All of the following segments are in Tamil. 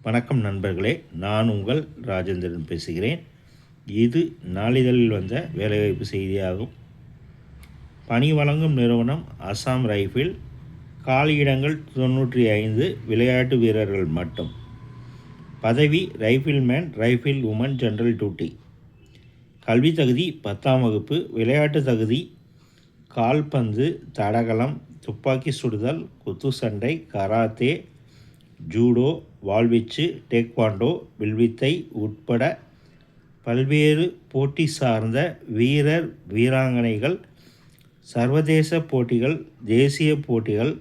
வணக்கம் நண்பர்களே, நான் உங்கள் ராஜேந்திரன் பேசுகிறேன். இது நாளிதழில் வந்த வேலைவாய்ப்பு செய்தியாகும். பணி வழங்கும் நிறுவனம் அசாம் ரைஃபிள். காலியிடங்கள் 95, விளையாட்டு வீரர்கள் மட்டும். பதவி rifleman, rifle woman, general duty. கல்வி தகுதி 10ஆம் வகுப்பு. விளையாட்டு தகுதி கால்பந்து, தடகளம், துப்பாக்கி சுடுதல், குத்துச்சண்டை, கராத்தே, ஜூடோ, வாள்வீச்சு, டேக்வாண்டோ, வில்வித்தை உட்பட பல்வேறு போட்டி சார்ந்த வீரர் வீராங்கனைகள், சர்வதேச போட்டிகள், தேசிய போட்டிகள்,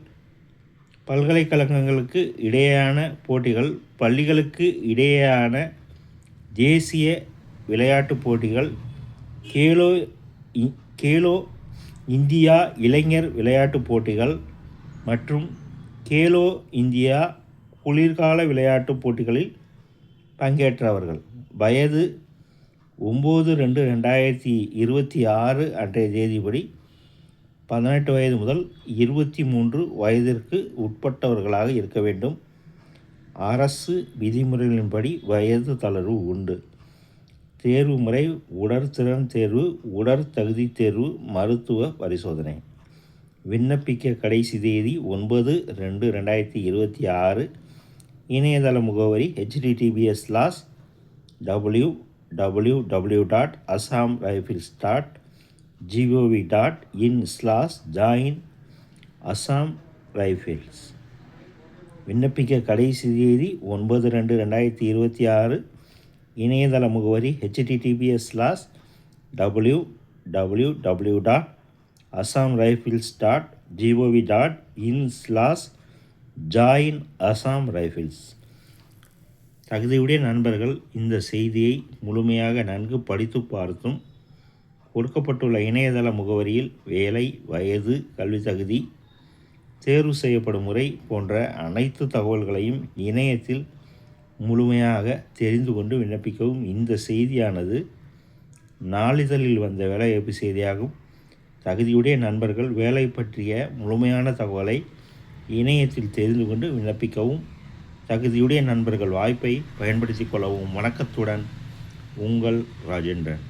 பல்கலைக்கழகங்களுக்கு இடையேயான போட்டிகள், பள்ளிகளுக்கு இடையேயான தேசிய விளையாட்டுப் போட்டிகள், கேலோ இந்தியா இளைஞர் விளையாட்டுப் போட்டிகள் மற்றும் கேலோ இந்தியா குளிர்கால விளையாட்டுப் போட்டிகளில் பங்கேற்றவர்கள். வயது 9/2/2026 அன்றைய தேதிப்படி 18 வயது முதல் 23 வயதிற்கு உட்பட்டவர்களாக இருக்க வேண்டும். அரசு விதிமுறைகளின்படி வயது தளர்வு உண்டு. தேர்வு முறை உடற்திறன் தேர்வு, உடற்தகுதி தேர்வு, மருத்துவ பரிசோதனை. விண்ணப்பிக்க கடைசி தேதி 9/2/2026. இணையதள முகவரி https://www.assamrifles.gov.in/join Assam Rifles. விண்ணப்பிக்க கடைசி தேதி 9/2/2026. இணையதள முகவரி https://www.assamrifles.gov.in/join Assam Rifles. தகுதியுடைய நண்பர்கள் இந்த செய்தியை முழுமையாக நன்கு படித்து பார்த்தும் கொடுக்கப்பட்டுள்ள இணையதள முகவரியில் வேலை, வயது, கல்வி தகுதி, தேர்வு செய்யப்படும் முறை போன்ற அனைத்து தகவல்களையும் இணையத்தில் முழுமையாக தெரிந்து கொண்டு விண்ணப்பிக்கவும். இந்த செய்தியானது நாளிதழில் வந்த வேலைவாய்ப்பு செய்தியாகும். தகுதியுடைய நண்பர்கள் வேலை பற்றிய முழுமையான தகவலை இணையத்தில் தெரிந்து கொண்டு விண்ணப்பிக்கவும். தகுதியுடைய நண்பர்கள் வாய்ப்பை பயன்படுத்திக் கொள்ளவும். வணக்கத்துடன் உங்கள் ராஜேந்திரன்.